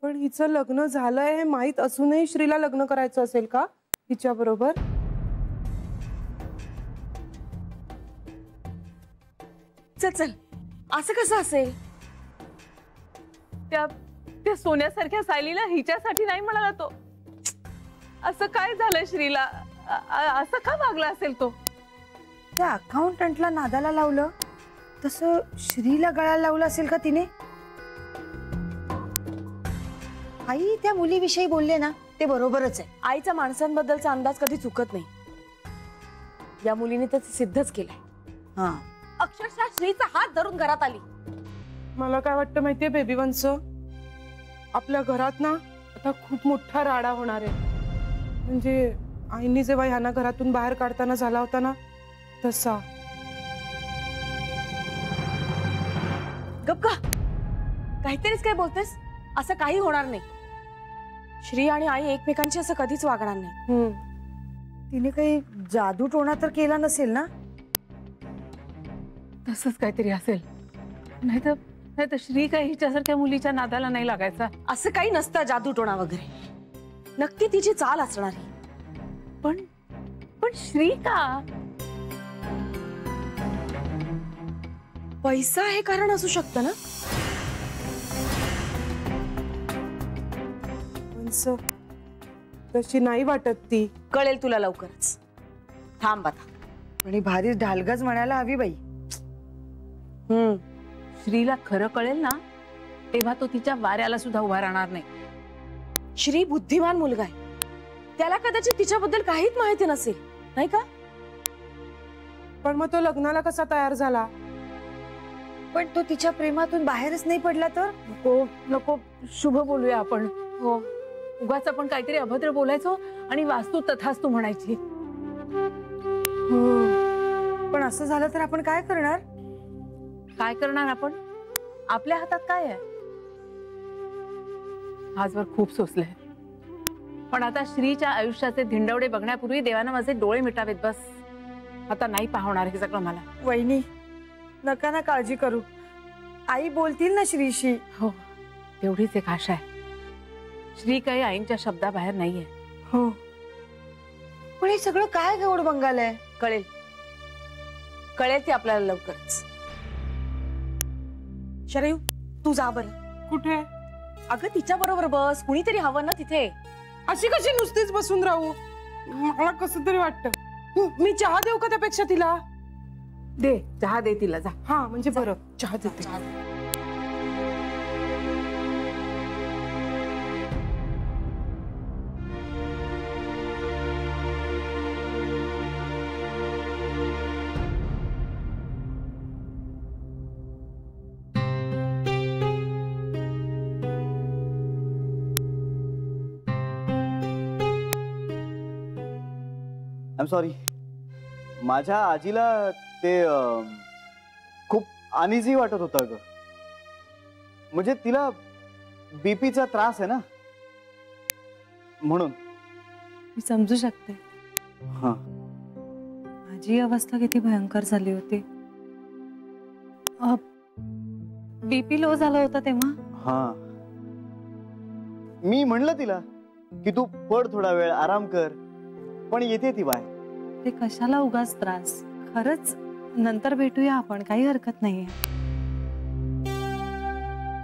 पण हिचं लग्न झालंय हे माहित असूनही श्रीला लग्न करायचं असेल का हिच्या बरोबर? चल चल, असं कसं असेल? त्या सोन्यासारख्या सायलीला हिच्यासाठी नाही म्हणाला तो. असं काय झालं श्रीला? असं का वागला असेल तो? त्या अकाउंटंटला नादाला लावलं तसं श्रीला गळाला लावलं असेल का तिने? आई त्या मुलीविषयी बोलले ना ते बरोबरच आहे. आईचा माणसांबद्दलचा अंदाज कधी चुकत नाही. या मुलीने तर सिद्धच केलंय. हा, अक्षरशः श्रीचा हात धरून घरात आली. मला काय वाटतं माहितीये बेबी वंश, आपल्या घरात ना आता खूप मोठा राडा होणार आहे. म्हणजे आईनी जेव्हा ह्यांना घरातून बाहेर काढताना झाला होता ना तसा. गप्पा, काहीतरीच काय बोलतेस? असं काही होणार नाही. श्री आणि आई एकमेकांची असं कधीच वागणार नाही. तिने काही जादू टोणा तर केला नसेल ना? तसंच काहीतरी असेल. नाहीतर श्री काही हिच्यासारख्या मुलीच्या नादाला नाही लागायचा. असं काही नसतं जादूटोणा वगैरे. नक्की तिची चाल असणार आहे. पण श्री का? पैसा हे कारण असू शकतं ना? वंश, तशी नाही वाटत ती. कळेल तुला लवकरच. थांब आता. आणि भारी ढालगज म्हणायला हवी बाई. श्रीला खरं कळेल ना तेव्हा तो तिच्या वाऱ्याला सुद्धा उभा राहणार नाही. श्री बुद्धिमान मुलगा आहे. त्याला कदाचित तिच्याबद्दल काहीच माहिती नसेल, नाही का? पण मग तो लग्नाला कसा तयार झाला? पण तो तिच्या प्रेमातून बाहेरच नाही पडला तर? नको शुभ बोलूया आपण. हो, उगाच आपण काहीतरी अभद्र बोलायचो आणि वास्तू तथास्तू म्हणायची. पण असं झालं तर आपण काय करणार? काय करणार आपण? आपल्या हातात काय आहे? आजवर खूप सोसलंय, पण आता श्रीच्या आयुष्याचे धिंडवडे बघण्यापूर्वी देवानं माझे डोळे मिटावेत बस. आता नाही पाहणार हे सगळं मला. वहिनी, नका ना काळजी करू. आई बोलतील ना श्रीशी. हो, तेवढीच एक आशा आहे. श्री काही आईंच्या शब्दाबाहेर नाहीये. हो, पण हे सगळं काय गौड बंगाल आहे? कळेल कळेल ते आपल्याला लवकरच. शरयू, तू जा बरं. कुठे? अगं तिच्या बरोबर बस. कुणीतरी हवं ना तिथे. अशी कशी नुसतीच बसून राहू? मला कसं तरी वाटतं. मी चहा देऊ का त्यापेक्षा तिला? दे, चहा दे तिला, जा. हा, म्हणजे बरं, चहा देते. I am sorry. माझ्या आजीला ते खूप अनइझी वाटत होतं ग. म्हणजे तिला बीपीचा त्रास आहे ना, म्हणून. मी समजू शकते. हा, माझी अवस्था किती भयंकर झाली होती. बीपी लो झाला होता तेव्हा. हा, मी म्हणलं तिला की तू पड, थोडा वेळ आराम कर, पण येते ती बाय. ते कशाला उगाच त्रास? खरंच नंतर भेटूया आपण, काही हरकत नाहीये.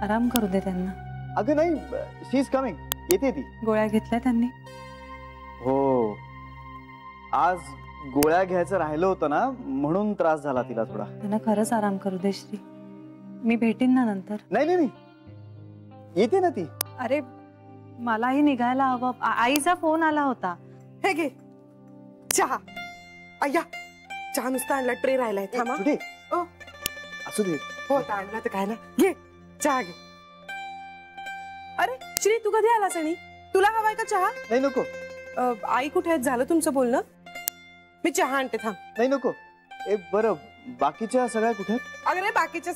आराम करू दे त्यांना. अगं नाही, शी इज कमिंग. येते ती. गोळ्या घेतल्या त्यांनी? हो, आज गोळ्या घ्यायचं राहिलं होतं ना, म्हणून त्रास झाला तिला थोडा. त्यांना खरंच आराम करू दे श्री. मी भेटीन ना नंतर. नाही नाही, येते ना ती. अरे मलाही निघायला हवं. आईचा फोन आला होता. हे घे चहा. अय्या, चहा नुसता आणला, ट्रे राहिलाय. थांबा. असू दे. हो, आणला तर काय ना. घे चहा घे. अरे श्री, तू कधी आलास? आणि तुला हवाय का चहा? नाही नको. आई कुठे आहेत? झालं तुमचं बोलणं? मी चहा आणते, थांब. नाही नको. बरं, बाकीच्या सगळ्या कुठे आहेत? अरे बाकीच्या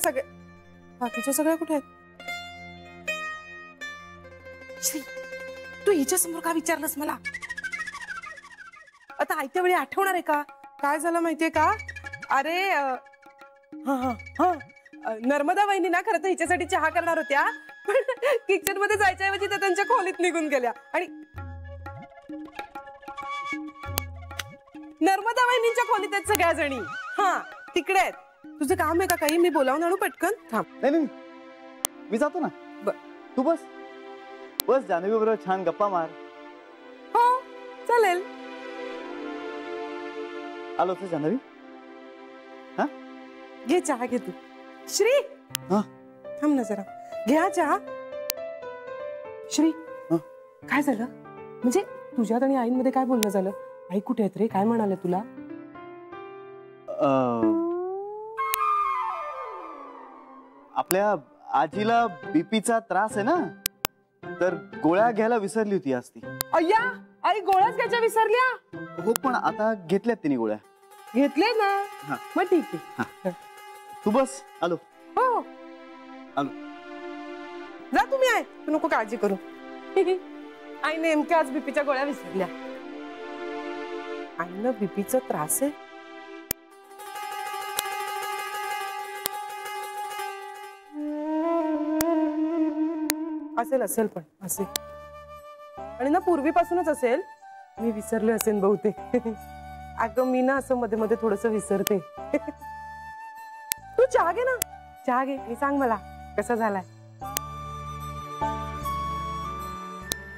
सगळ्या कुठे आहेत? श्री, तू हिच्या समोर का विचारलंस मला? आता आयत्या वेळी आठवणार आहे का? काय झालं माहितीये का? अरे नर्मदा वहिनी ना खरं तर हिच्यासाठी चहा करणार होत्या, पण किचन मध्ये जायच्या ऐवजी त्या त्यांच्या खोलीत निघून गेल्या आणि नर्मदा वहिनींच्या खोलीत आहेत सगळ्या जणी. हा तिकडे आहेत. तुझं काम आहे का काही? मी बोलावून आणू पटकन? थांब. नाही मी जातो ना. तू बस बस जान्हवी बरोबर छान गप्पा मार. हो चालेल. आलो तर जान्हवी. हा घे चहा घे तू. श्री हा थांब ना जरा. घ्या चहा. श्री काय झालं? म्हणजे तुझ्यात आणि आईंमध्ये काय बोलणं झालं? आई कुठे आहेत रे? काय म्हणाले तुला? आपल्या आजीला बीपीचा त्रास आहे ना, तर गोळ्या घ्यायला विसरली होती आज ती. अय्या आई गोळ्याच घ्यायच्या विसरल्या? हो पण आता घेतल्यात तिने गोळ्या. घेतले ना? हा. मग ठीक आहे. तू बस. आलो. हो आलो. जा तुम्ही. आहे तू नको काळजी करू. आई नेमक्या आज बीपीच्या गोळ्या विसरल्या. आईला बीपीचा त्रास आहे? असेल असेल पण असेल. आणि ना पूर्वीपासूनच असेल. मी विसरले असेल बहुतेक. अगं मी ना असं मध्ये मध्ये थोडस विसरते. तू चहा घे ना. चहा घे आणि सांग मला कसा झालाय.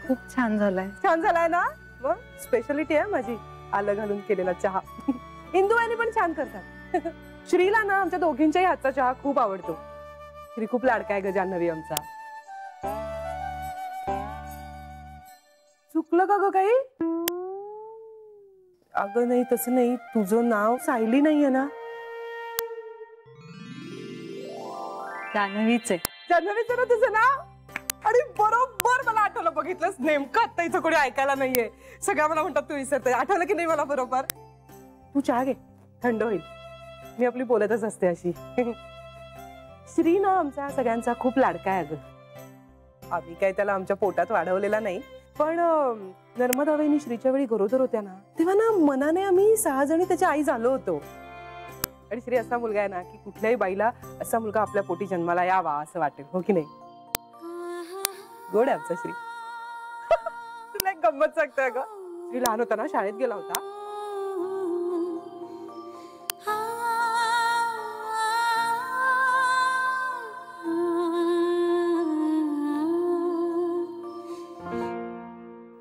खूप छान झालाय. छान झालाय ना? मग स्पेशालिटी आहे माझी आलं घालून केलेला चहा. इंदुवानी पण छान करतात. श्रीला ना आमच्या दोघींच्याही हातचा चहा खूप आवडतो. श्री खूप लाडका आहे ग जान्हवी आमचा. चुकलं का ग काही? अगं नाही तसं नाही. तुझं नाव सायली नाहीये ना? जान्हवीच आहे. जान्हवीचं ना तुझं नाव? आणि बरोबर मला आठवलं. बघितलंस नेमकं आता इथं कोणी ऐकायला नाहीये. सगळ्या मला म्हणतात तू विसरते. आठवलं की नाही मला बरोबर? तू चहा घे थंड होईल. मी आपली बोलतच असते अशी. श्री ना आमचा सगळ्यांचा खूप लाडका आहे अगं. आम्ही काय त्याला आमच्या पोटात वाढवलेला नाही. पण नर्मदा वहिनी श्रीच्या वेळी गरोदर होत्या ना, तेव्हा ना मनाने आम्ही 6 जणी त्याच्या आई झालो होतो. आणि श्री असा मुलगा आहे ना की कुठल्याही बाईला असा मुलगा आपल्या पोटी जन्माला यावा असं वाटेल. हो की नाही? गोड आहे आमचा श्री. तुला एक गंमत सांगतोय ग. श्री लहान होता ना शाळेत गेला होता.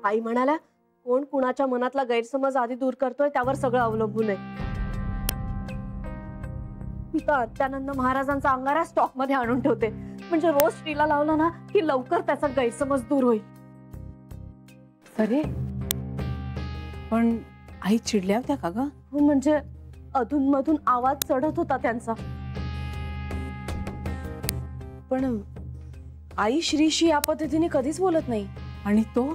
आई म्हणाल्या कोण कुणाच्या मनातला गैरसमज आधी दूर करतोय त्यावर सगळं अवलंबून आहे. मी तर अत्यानंद महाराजांचा अंगारा स्टॉक मध्ये आणून ठेवते. म्हणजे रोज श्रीला लावला ना की लवकर त्याचा गैरसमज दूर होईल. अरे पण आई चिडल्या होत्या का ग? म्हणजे अधूनमधून आवाज चढत होता त्यांचा. पण आई श्रीशी या पद्धतीने कधीच बोलत नाही. आणि तो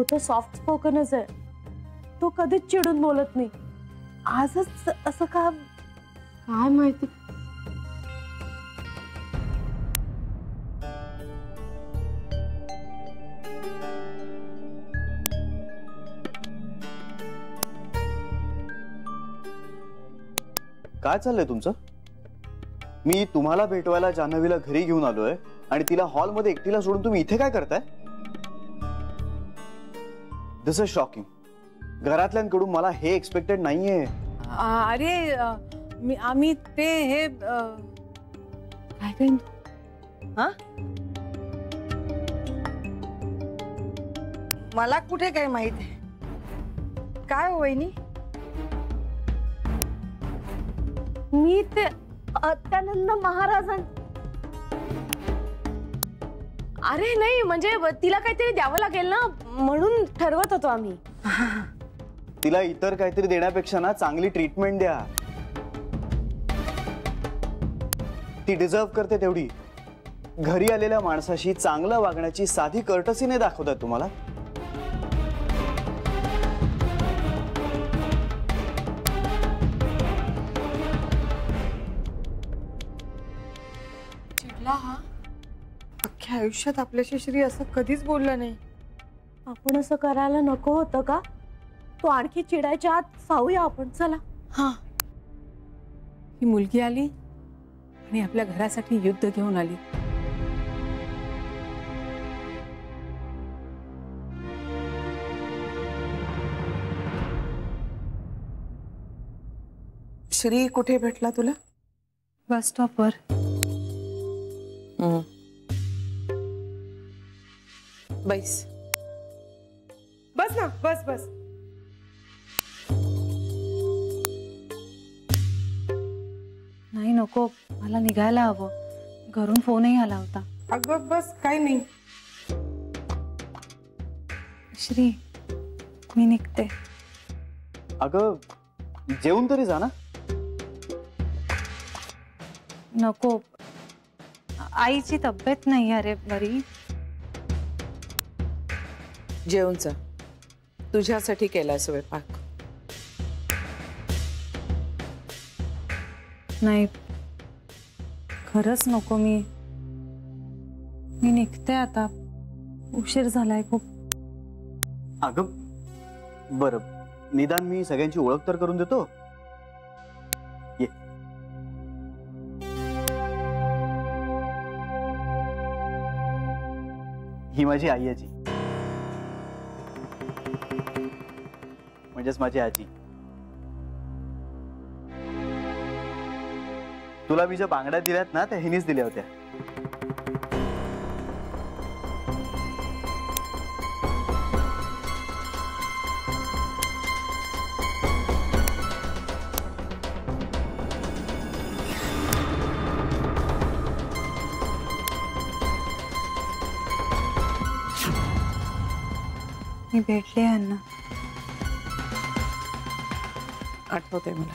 तर सॉफ्ट स्पोकनच आहे. तो कधीच चिडून बोलत नाही. आजच असं का काय माहिती. काय चाललंय तुमचं? मी तुम्हाला भेटवायला जान्हवीला घरी घेऊन आलोय आणि तिला हॉलमध्ये एकटीला सोडून तुम्ही इथे काय करताय? दिस इज शॉकिंग. घरातल्यांकडून मला हे एक्सपेक्टेड नाहीये. अरे आम्ही ते हे काय करीन? हा मला कुठे काय माहित आहे. काय हो वहिनी? मी ते अत्यानंद महाराजां. अरे नाही म्हणजे तिला काहीतरी द्यावं लागेल ना म्हणून ठरवत होतो आम्ही. तिला इतर काहीतरी देण्यापेक्षा ना चांगली ट्रीटमेंट द्या. ती डिझर्व करते तेवढी. घरी आलेल्या माणसाशी चांगलं वागण्याची साधी कर्टसी नाही दाखवतात तुम्हाला. हा अख्ख्या आयुष्यात आपल्याशी श्री असं कधीच बोलला नाही. आपण असं करायला नको होतं का? तो आणखी चिडायच्या आत सावूया आपण. चला. हा ही मुलगी आली आणि आपल्या घरासाठी युद्ध घेऊन आली. श्री कुठे भेटला तुला? बस स्टॉपवर. बैस. बस ना, बस बस. नाही नको, मला निघायला हवं. घरून फोनही आला होता. अगं बस, काही नाही. श्री, मी निघते. अगं जेवून तरी जा ना. नको, आईची तब्येत नाही अरे बरी. जेवून जा. तुझ्यासाठी केलाय स्वयंपाक. नाही, खरंच नको. मी निघते आता. उशीर झालाय खूप. अगं बरं, निदान मी सगळ्यांची ओळख तर करून देतो. ये. ही माझी आई आजी, म्हणजेच माझी आजी. तुला मी ज्या बांगड्या दिल्यात ना त्या हिनीच दिल्या होत्या. मी भेटले यांना. आठवतंय मला.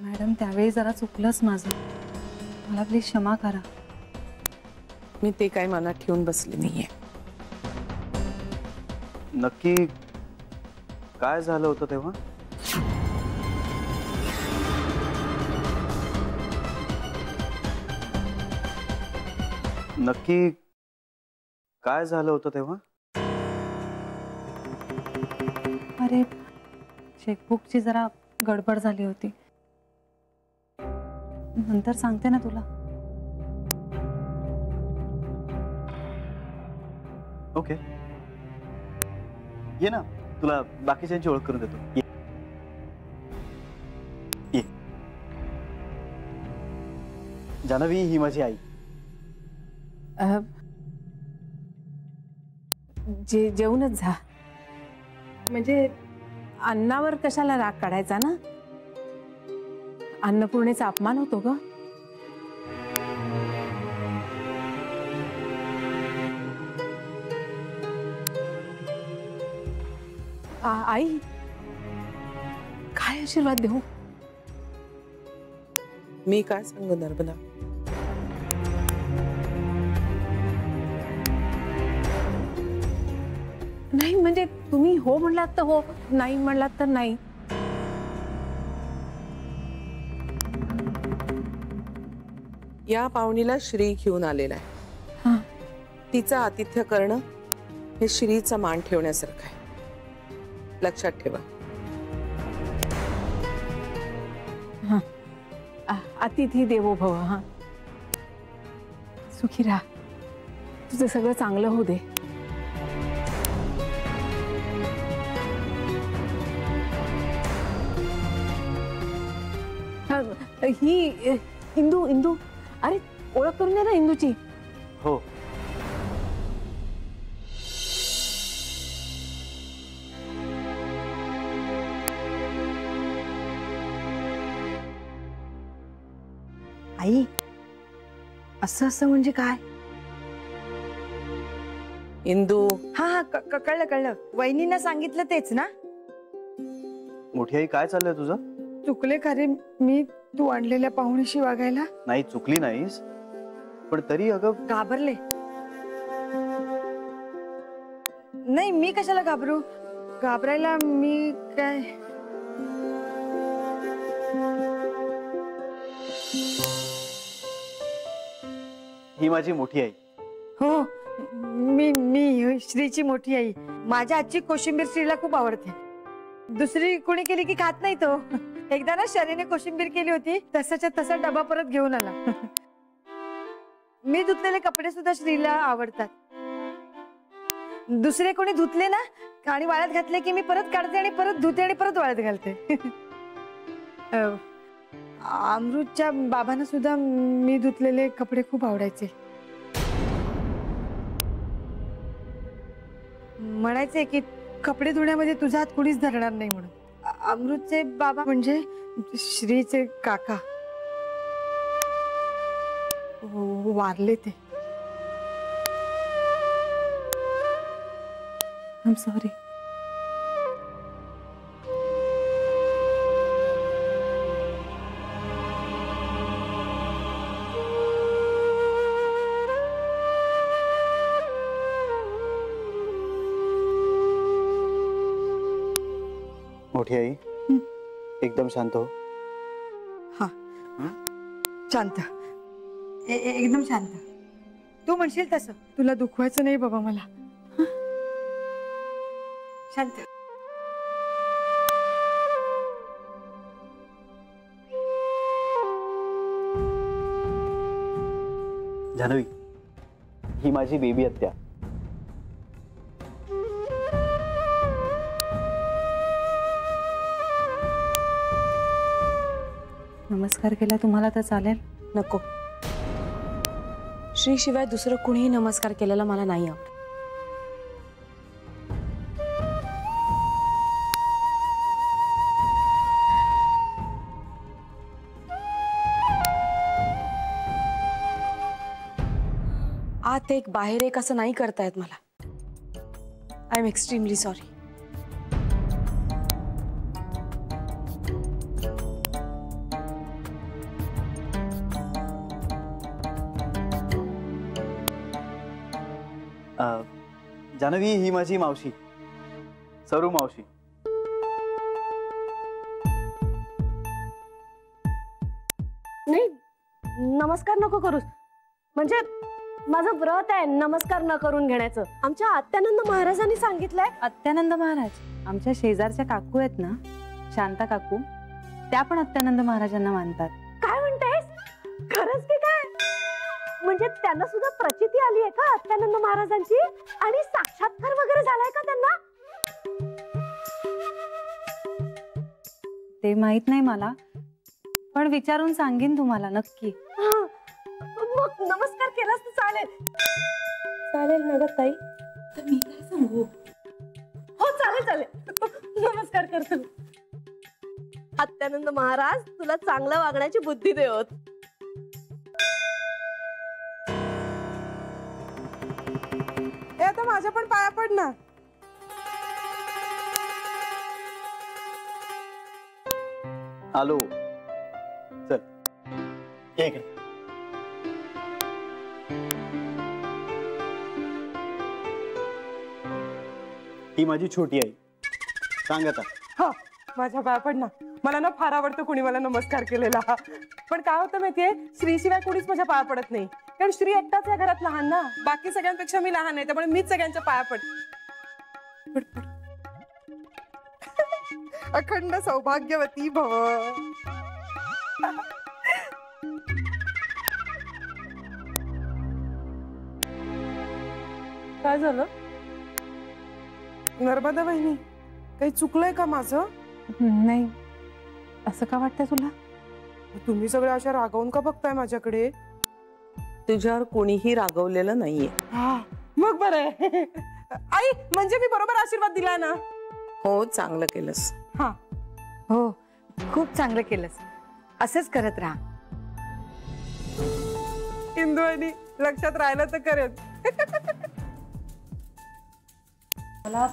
मॅडम, त्यावेळी जरा चुकलंच माझं. मला प्लीज क्षमा करा. मी ते काय मनात ठेवून बसले नाहीये. नक्की काय झालं होतं तेव्हा? नक्की काय झालं होतं तेव्हा? अरे, चेकबुकची जरा गडबड झाली होती. नंतर सांगते ना तुला. ओके, ये ना, तुला बाकीच्यांची ओळख करून देतो. ये. ये. जान्हवी, ही माझी आई. जेवूनच जा. म्हणजे अन्नावर कशाला राग काढायचा ना. अन्नपूर्णेचा अपमान होतो ग. आई, काय आशीर्वाद देऊ? मी काय सांगू नर्मदा. नाही म्हणजे तुम्ही हो म्हणलात तर हो, नाही म्हणलात तर नाही. या पाहुणीला श्री घेऊन आलेला आहे. तिचं आतिथ्य करणं हे श्रीचा मान ठेवण्यासारखं आहे. लक्षात ठेवा. अतिथी देवो भव. हा, सुखी राहा. तुझं सगळं चांगलं होऊ दे. ही इंदू, इंदू, अरे ओळख करून दे ना इंदूची. हो. आई, असं असं म्हणजे काय? इंदू, हा हा, कळलं कळलं. वहिनींना सांगितलं तेच ना. मोठी आई, काय चाललंय तुझं? चुकले का रे मी तू आणलेल्या पाहुणीशी वागायला? नाही, चुकली नाहीस, पण तरी अगं घाबरले. नाही, मी कशाला घाबरू? घाबरायला मी काय. ही माझी मोठी आई. हो, मी श्रीची मोठी आई. माझ्या आजची कोशिंबीर श्रीला खूप आवडते. दुसरी कोणी केली की खात नाही तो. एकदा ना शरीने कोशिंबीर केली होती, तसाच्या तसा डबा परत घेऊन आला. मी धुतलेले कपडे सुद्धा श्रीला आवडतात. दुसरे कोणी धुतले ना आणि वाळत घातले की मी परत काढते आणि परत धुते आणि परत वाळत घालते. अमृतच्या बाबांना सुद्धा मी धुतलेले कपडे खूप आवडायचे. म्हणायचे की कपडे धुण्यामध्ये तुझा हात कुणीच धरणार नाही म्हणून. अमृतचे बाबा म्हणजे श्रीचे काका वारले ते. I am sorry. मोठी आई एकदम शांत हो. हा शांत. एकदम शांत. तू म्हणशील तसं. तुला दुखवायचं नाही बाबा मला. शांत. जान्हवी, ही माझी बेबी आत्या. नमस्कार केला तुम्हाला तर चालेल. नको. श्री शिवाय दुसरं कुणीही नमस्कार केलेला मला नाही आवडत. आत एक बाहेर एक असं नाही करतायत मला. I am extremely sorry. Janhavi, ही माझी मावशी सरू मावशी. नाही, नमस्कार नको करूस. म्हणजे माझं व्रत आहे नमस्कार न करून घेण्याचं. आमच्या आत्यानंद महाराजांनी सांगितलंय. अत्यानंद महाराज आमच्या शेजारच्या काकू आहेत ना, शांता काकू, त्या पण अत्यानंद महाराजांना मानतात. काय म्हणतेस? खरंच की काय? म्हणजे त्यांना सुद्धा प्रचिती आली आहे का अत्यानंद महाराजांची? आणि साक्षात्कार वगैरे झालाय का त्यांना? ते माहित नाही मला, पण विचारून सांगेन तुम्हाला नक्की. मग नमस्कार केलास तर चालेल. चालेल ना ग ताई? तर मी काय सांगू? हो चालेल चालेल. नमस्कार करतो. अत्यानंद महाराज तुला चांगलं वागण्याची बुद्धी देवत. हे आता माझ्या पण पाया पड ना. आलो. चल एक. ही माझी छोटी आई. सांग आता. हा माझ्या पाया पड ना. मला ना फार आवडतं कुणी मला नमस्कार केलेला. पण काय होतं माहितीये, श्री शिवाय कोणीच माझ्या पाया पडत नाही. कारण श्री एकटाच या घरात लहान ना. बाकी सगळ्यांपेक्षा मी लहान आहे, त्यामुळे मीच सगळ्यांच्या पाया पड. अखंड सौभाग्यवती भव. काय झालं नर्मदा बहिणी? काही चुकलंय का माझं? नाही, असं का वाटतंय तुला? तुम्ही सगळे अशा रागावून का बघताय माझ्याकडे? तुझ्यावर कोणीही रागवलेलं नाहीये. हा मग बरं आहे. आई म्हणजे मी बरोबर आशीर्वाद दिला ना? हो, चांगलं केलंस. हा हो खूप चांगलं केलंस. असंच करत राहा. इंदू आणि लक्षात राहिलं तर करेन. मला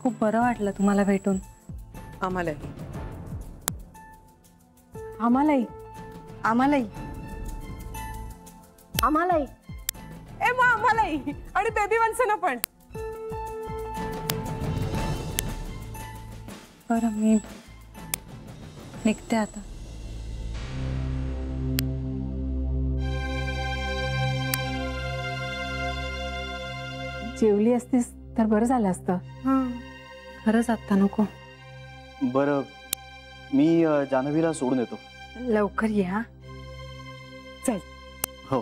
खूप बरं वाटलं तुम्हाला भेटून. आम्हालाही. आम्हालाही. आम्हालाही. आम्हालाही. ए मग आम्हालाही. आणि बेबी वंसना पण. बरं मी निघते आता. जेवली असतीस तर बरं झालं असतं. खरंच आता नको. बरं, मी जान्हवीला सोडून येतो. लवकर या. चल. हो.